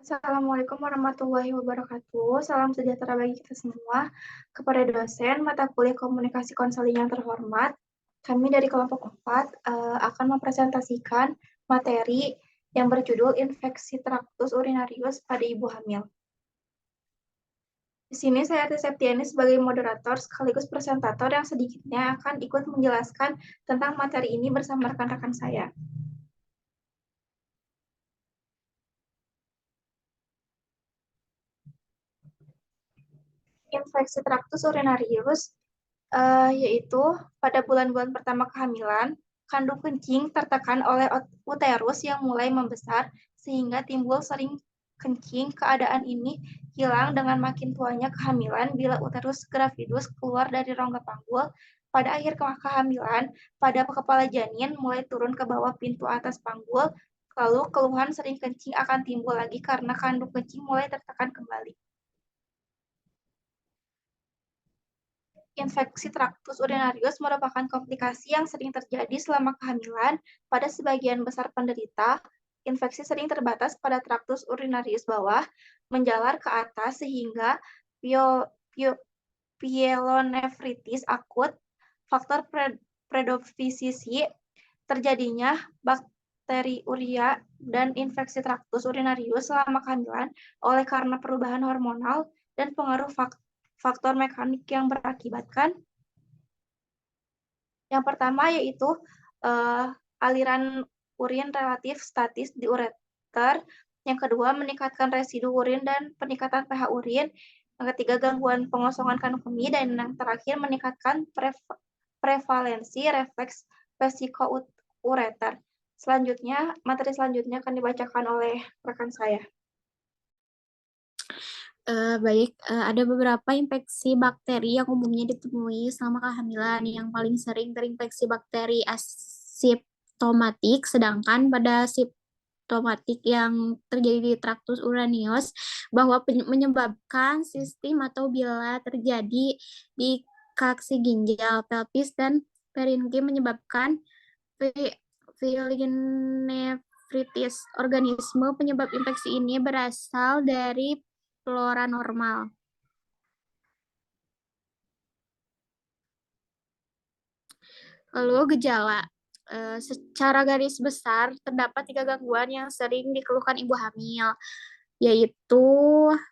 Assalamualaikum warahmatullahi wabarakatuh. Salam sejahtera bagi kita semua. Kepada dosen mata kuliah komunikasi konseling yang terhormat, kami dari kelompok 4 akan mempresentasikan materi yang berjudul infeksi traktus urinarius pada ibu hamil. Di sini saya Ati Septiani sebagai moderator sekaligus presentator yang sedikitnya akan ikut menjelaskan tentang materi ini bersama rekan-rekan saya. Infeksi traktus urinarius yaitu pada bulan-bulan pertama kehamilan, kandung kencing tertekan oleh uterus yang mulai membesar sehingga timbul sering kencing. Keadaan ini hilang dengan makin tuanya kehamilan bila uterus gravidus keluar dari rongga panggul. Pada akhir kehamilan, pada kepala janin mulai turun ke bawah pintu atas panggul, lalu keluhan sering kencing akan timbul lagi karena kandung kencing mulai tertekan kembali. Infeksi traktus urinarius merupakan komplikasi yang sering terjadi selama kehamilan. Pada sebagian besar penderita, infeksi sering terbatas pada traktus urinarius bawah, menjalar ke atas sehingga pyelonefritis akut, faktor predisposisi terjadinya bakteriuria dan infeksi traktus urinarius selama kehamilan oleh karena perubahan hormonal dan pengaruh faktor mekanik yang berakibatkan. Yang pertama yaitu aliran urin relatif statis di ureter. Yang kedua, meningkatkan residu urin dan peningkatan pH urin. Yang ketiga, gangguan pengosongan kandung kemih. Dan yang terakhir, meningkatkan prevalensi refleks vesiko-ureter. Selanjutnya, materi selanjutnya akan dibacakan oleh rekan saya. Ada beberapa infeksi bakteri yang umumnya ditemui selama kehamilan. Yang paling sering terinfeksi bakteri asimptomatik, sedangkan pada simptomatik yang terjadi di traktus urinarius bahwa menyebabkan sistem atau bila terjadi di kaksi ginjal, pelvis, dan peringi menyebabkan pyelonefritis. Organisme penyebab infeksi ini berasal dari flora normal. Lalu gejala. Secara garis besar, terdapat 3 gangguan yang sering dikeluhkan ibu hamil, yaitu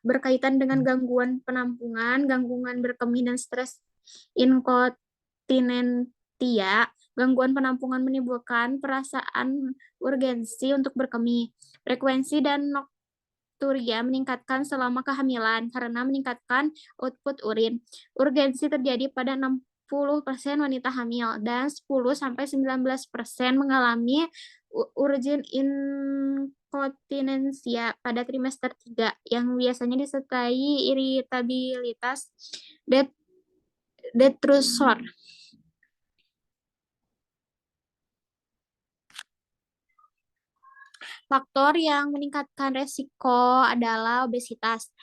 berkaitan dengan gangguan penampungan, gangguan berkemih, dan stres inkontinensia. Gangguan penampungan menimbulkan perasaan urgensi untuk berkemih. Frekuensi dan nokturia meningkatkan selama kehamilan karena meningkatkan output urin. Urgensi terjadi pada 60% wanita hamil dan 10-19% mengalami urgen inkontinensia pada trimester 3 yang biasanya disertai iritabilitas detrusor. Faktor yang meningkatkan resiko adalah obesitas,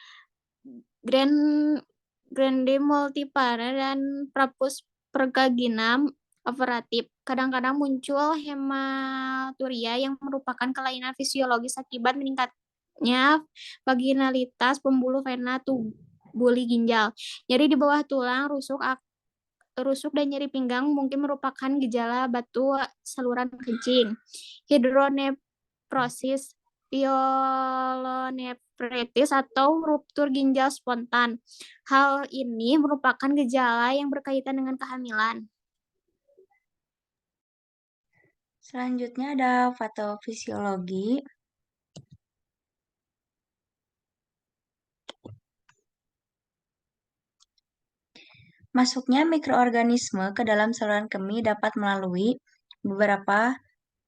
grande multipara, dan prapuspregagina operatif. Kadang-kadang muncul hematuria yang merupakan kelainan fisiologis akibat meningkatnya vaginalitas pembuluh vena tubuli ginjal. Nyeri di bawah tulang rusuk dan nyeri pinggang mungkin merupakan gejala batu saluran kencing. Hidronefrosis, pyelonefritis, atau ruptur ginjal spontan. Hal ini merupakan gejala yang berkaitan dengan kehamilan. Selanjutnya ada patofisiologi. Masuknya mikroorganisme ke dalam saluran kemih dapat melalui beberapa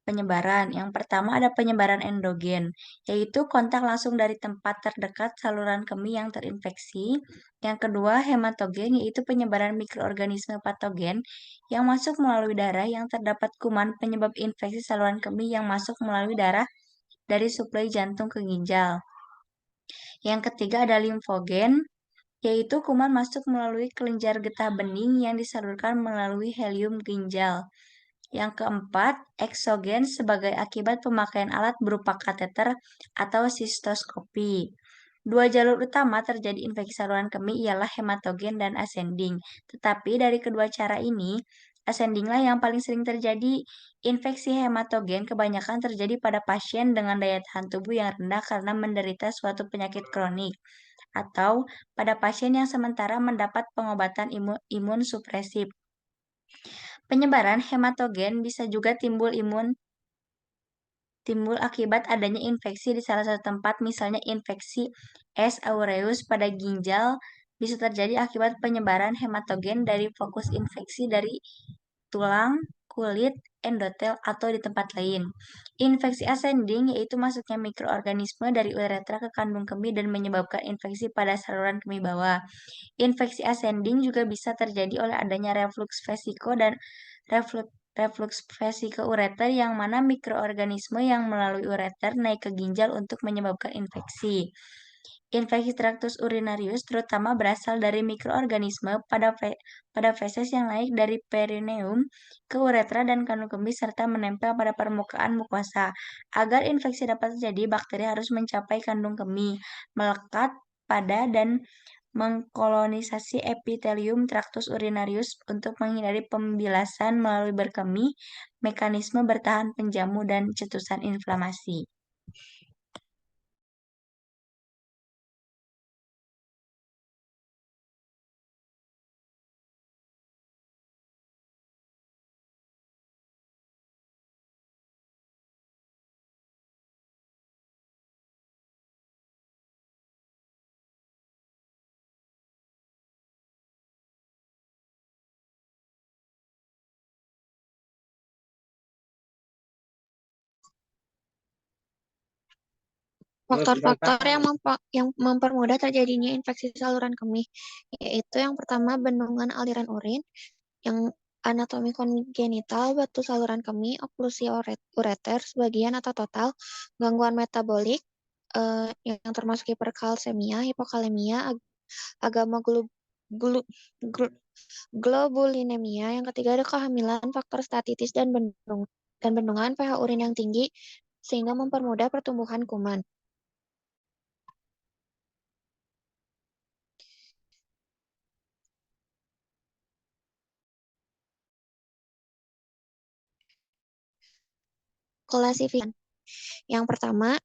penyebaran. Yang pertama ada penyebaran endogen, yaitu kontak langsung dari tempat terdekat saluran kemih yang terinfeksi. Yang kedua, hematogen, yaitu penyebaran mikroorganisme patogen yang masuk melalui darah yang terdapat kuman penyebab infeksi saluran kemih yang masuk melalui darah dari suplai jantung ke ginjal. Yang ketiga ada limfogen, yaitu kuman masuk melalui kelenjar getah bening yang disalurkan melalui helium ginjal. Yang keempat, eksogen sebagai akibat pemakaian alat berupa kateter atau sistoskopi. Dua jalur utama terjadi infeksi saluran kemih ialah hematogen dan ascending. Tetapi dari kedua cara ini, ascendinglah yang paling sering terjadi. Infeksi hematogen kebanyakan terjadi pada pasien dengan daya tahan tubuh yang rendah karena menderita suatu penyakit kronik, atau pada pasien yang sementara mendapat pengobatan imun supresif. Penyebaran hematogen bisa juga timbul akibat adanya infeksi di salah satu tempat, misalnya infeksi S. aureus pada ginjal bisa terjadi akibat penyebaran hematogen dari fokus infeksi dari tulang, kulit, endotel, atau di tempat lain. Infeksi ascending yaitu masuknya mikroorganisme dari uretra ke kandung kemih dan menyebabkan infeksi pada saluran kemih bawah. Infeksi ascending juga bisa terjadi oleh adanya reflux vesiko dan reflux vesiko ureter, yang mana mikroorganisme yang melalui ureter naik ke ginjal untuk menyebabkan infeksi. Infeksi traktus urinarius terutama berasal dari mikroorganisme pada feses yang naik dari perineum ke uretra dan kandung kemih serta menempel pada permukaan mukosa. Agar infeksi dapat terjadi, bakteri harus mencapai kandung kemih, melekat pada dan mengkolonisasi epitelium traktus urinarius untuk menghindari pembilasan melalui berkemih, mekanisme bertahan penjamu, dan cetusan inflamasi. Faktor-faktor yang mempermudah terjadinya infeksi saluran kemih, yaitu yang pertama bendungan aliran urin, yang anatomi kongenital, batu saluran kemih, oklusi ureter sebagian atau total, gangguan metabolik, yang termasuk hiperkalsemia, hipokalemia, agama globulinemia. Yang ketiga ada kehamilan, faktor statitis dan bendungan pH urin yang tinggi sehingga mempermudah pertumbuhan kuman. Klasifikasi. Yang pertama,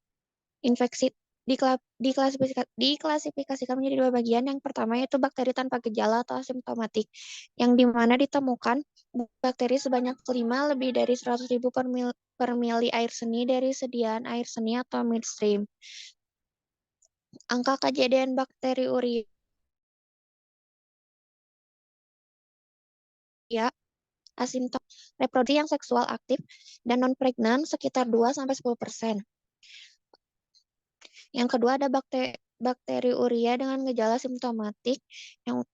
infeksi diklasifikasikan menjadi dua bagian. Yang pertama yaitu bakteri tanpa gejala atau asimptomatik, yang dimana ditemukan bakteri sebanyak 5 lebih dari 100.000 per mili air seni dari sediaan air seni atau midstream. Angka kejadian bakteri urea asimptom reproduksi yang seksual aktif dan non-pregnan sekitar 2-10%. Yang kedua ada bakteri urea dengan gejala simptomatik,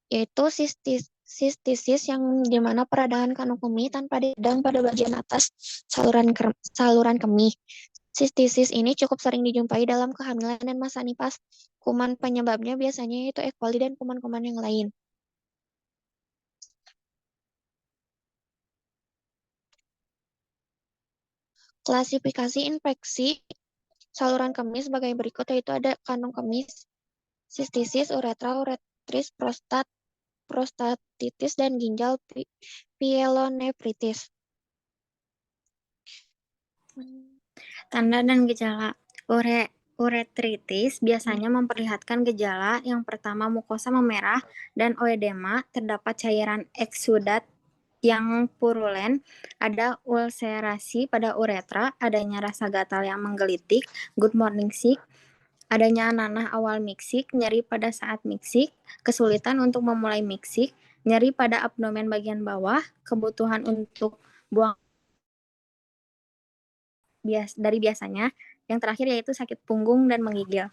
yaitu sistisis, yang dimana peradangan kandung kemih tanpa radang pada bagian atas saluran kemih. Sistisis ini cukup sering dijumpai dalam kehamilan dan masa nifas. Kuman penyebabnya biasanya yaitu E. coli dan kuman-kuman yang lain. Klasifikasi infeksi saluran kemih sebagai berikut, yaitu ada kandung kemih, sistisis, uretra, uretris, prostatitis, dan ginjal pyelonefritis. Tanda dan gejala uretritis biasanya memperlihatkan gejala yang pertama mukosa memerah dan oedema, terdapat cairan eksudat yang purulen, ada ulserasi pada uretra, adanya rasa gatal yang menggelitik, good morning sick, adanya nanah awal miksik, nyeri pada saat miksik, kesulitan untuk memulai miksik, nyeri pada abdomen bagian bawah, kebutuhan untuk buang dari biasanya. Yang terakhir yaitu sakit punggung dan menggigil.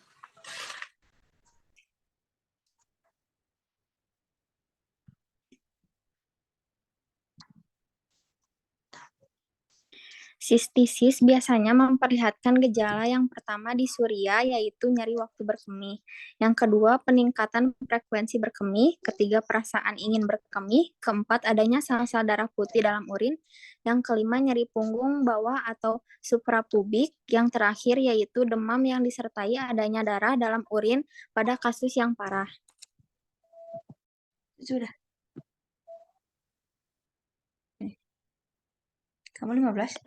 Sistisis biasanya memperlihatkan gejala yang pertama disuria, yaitu nyeri waktu berkemih. Yang kedua, peningkatan frekuensi berkemih. Ketiga, perasaan ingin berkemih. Keempat, adanya sel-sel darah putih dalam urin. Yang kelima, nyeri punggung bawah atau suprapubik. Yang terakhir yaitu demam yang disertai adanya darah dalam urin pada kasus yang parah. Sudah. Kamu 15?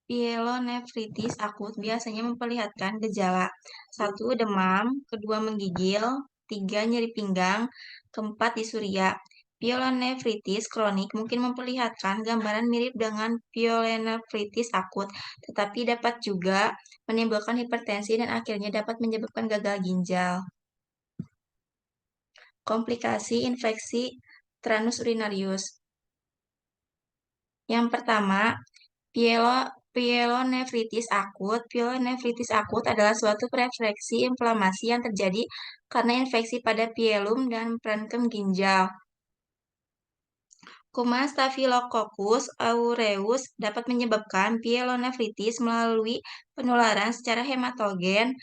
Pyelonefritis akut biasanya memperlihatkan gejala 1. Demam, 2. Menggigil, 3. Nyeri pinggang, 4. Disuria. Pyelonefritis kronik mungkin memperlihatkan gambaran mirip dengan pyelonefritis akut, tetapi dapat juga menimbulkan hipertensi dan akhirnya dapat menyebabkan gagal ginjal. Komplikasi infeksi tranus urinarius. Yang pertama, pyelonefritis akut. Pyelonefritis akut adalah suatu refleksi inflamasi yang terjadi karena infeksi pada pyelum dan parenkim ginjal. Kuman Staphylococcus aureus dapat menyebabkan pyelonefritis melalui penularan secara hematogen,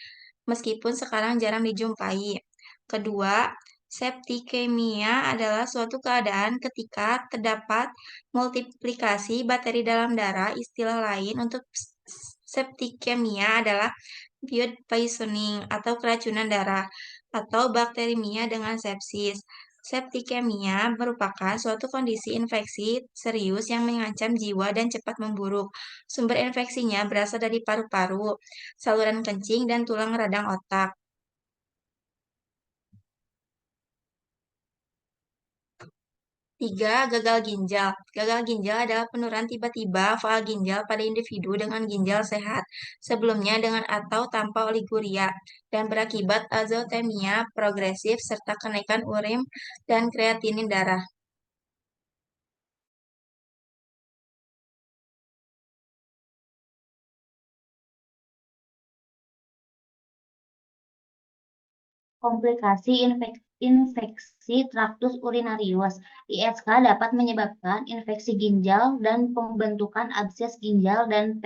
meskipun sekarang jarang dijumpai. Kedua, septikemia adalah suatu keadaan ketika terdapat multiplikasi bakteri dalam darah. Istilah lain untuk septikemia adalah blood poisoning atau keracunan darah, atau bakteremia dengan sepsis. Septikemia merupakan suatu kondisi infeksi serius yang mengancam jiwa dan cepat memburuk. Sumber infeksinya berasal dari paru-paru, saluran kencing, dan tulang radang otak. 3. Gagal ginjal. Gagal ginjal adalah penurunan tiba-tiba fal ginjal pada individu dengan ginjal sehat, sebelumnya dengan atau tanpa oliguria, dan berakibat azotemia progresif serta kenaikan urin dan kreatinin darah. Komplikasi infeksi traktus urinarius. ISK dapat menyebabkan infeksi ginjal dan pembentukan abses ginjal dan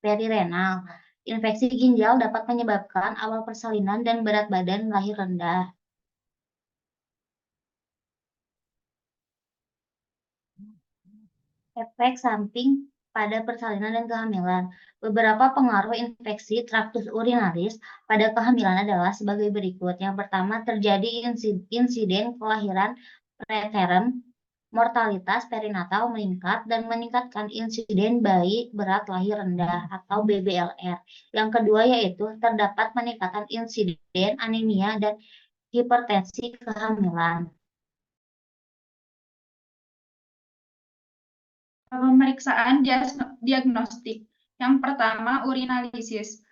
perirenal. Infeksi ginjal dapat menyebabkan awal persalinan dan berat badan lahir rendah. Efek samping pada persalinan dan kehamilan. Beberapa pengaruh infeksi traktus urinaris pada kehamilan adalah sebagai berikut. Yang pertama, terjadi insiden kelahiran preterm, mortalitas perinatal meningkat, dan meningkatkan insiden bayi berat lahir rendah atau BBLR. Yang kedua yaitu terdapat peningkatan insiden anemia dan hipertensi kehamilan. Pemeriksaan diagnostik. Yang pertama, urinalisis.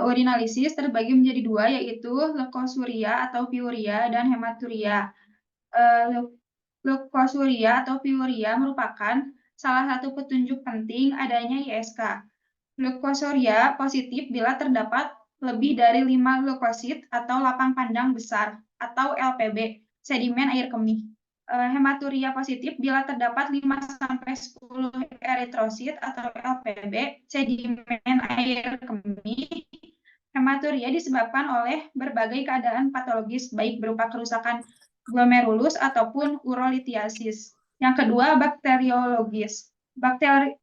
Urinalisis terbagi menjadi dua, yaitu leukosuria atau piuria dan hematuria. Leukosuria atau piuria merupakan salah satu petunjuk penting adanya ISK. Leukosuria positif bila terdapat lebih dari 5 leukosit atau lapang pandang besar atau LPB, sedimen air kemih. Hematuria positif bila terdapat 5-10 eritrosit atau LPB, sedimen air kemih. Hematuria disebabkan oleh berbagai keadaan patologis, baik berupa kerusakan glomerulus ataupun urolitiasis. Yang kedua, bakteriologis.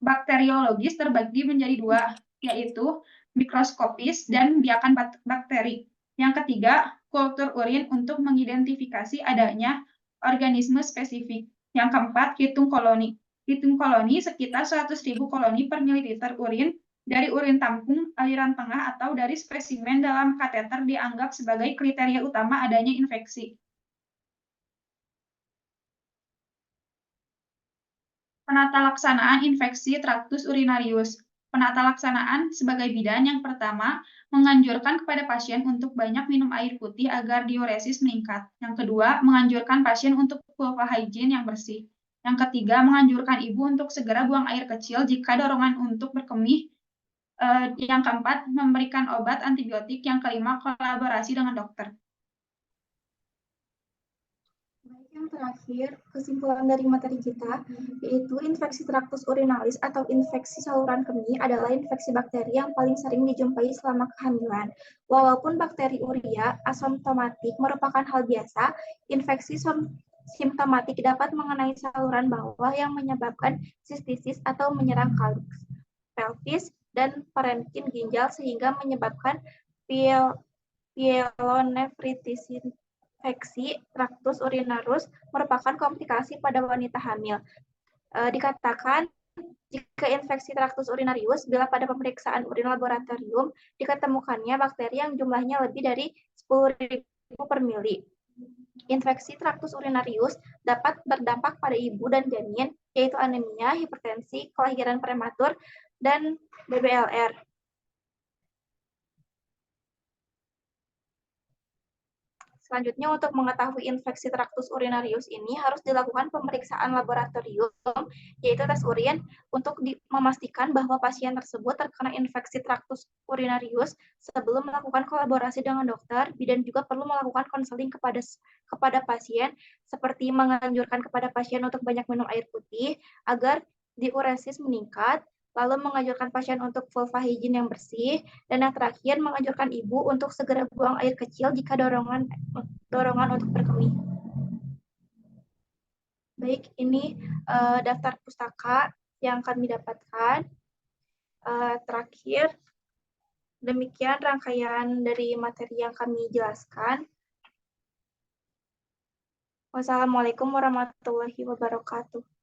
Bakteriologis terbagi menjadi dua, yaitu mikroskopis dan biakan bakteri. Yang ketiga, kultur urin untuk mengidentifikasi adanya organisme spesifik. Yang keempat, hitung koloni. Hitung koloni sekitar 100.000 koloni per mililiter urin dari urin tampung, aliran tengah, atau dari spesimen dalam kateter dianggap sebagai kriteria utama adanya infeksi. Penata laksanaan infeksi traktus urinarius. Penata laksanaan sebagai bidan yang pertama menganjurkan kepada pasien untuk banyak minum air putih agar diuresis meningkat. Yang kedua, menganjurkan pasien untuk vulva hygiene yang bersih. Yang ketiga, menganjurkan ibu untuk segera buang air kecil jika dorongan untuk berkemih. Yang keempat, memberikan obat antibiotik. Yang kelima, kolaborasi dengan dokter. Yang terakhir, kesimpulan dari materi kita, yaitu infeksi traktus urinalis atau infeksi saluran kemih adalah infeksi bakteri yang paling sering dijumpai selama kehamilan. Walaupun bakteri urea asymptomatik merupakan hal biasa, infeksi simptomatik dapat mengenai saluran bawah yang menyebabkan sistisis atau menyerang kaliks, pelvis, dan parenkim ginjal sehingga menyebabkan pyelonefritis. Infeksi traktus urinarius merupakan komplikasi pada wanita hamil. Dikatakan jika infeksi traktus urinarius bila pada pemeriksaan urin laboratorium diketemukannya bakteri yang jumlahnya lebih dari 10.000 per mili. Infeksi traktus urinarius dapat berdampak pada ibu dan janin, yaitu anemia, hipertensi, kelahiran prematur, dan BBLR. Selanjutnya, untuk mengetahui infeksi traktus urinarius ini harus dilakukan pemeriksaan laboratorium, yaitu tes urin, untuk memastikan bahwa pasien tersebut terkena infeksi traktus urinarius sebelum melakukan kolaborasi dengan dokter. Bidan juga perlu melakukan konseling kepada pasien, seperti menganjurkan kepada pasien untuk banyak minum air putih agar diuresis meningkat, lalu menganjurkan pasien untuk vulva hygiene yang bersih, dan yang terakhir menganjurkan ibu untuk segera buang air kecil jika dorongan untuk berkemih. Baik, ini daftar pustaka yang kami dapatkan. Terakhir, demikian rangkaian dari materi yang kami jelaskan. Wassalamualaikum warahmatullahi wabarakatuh.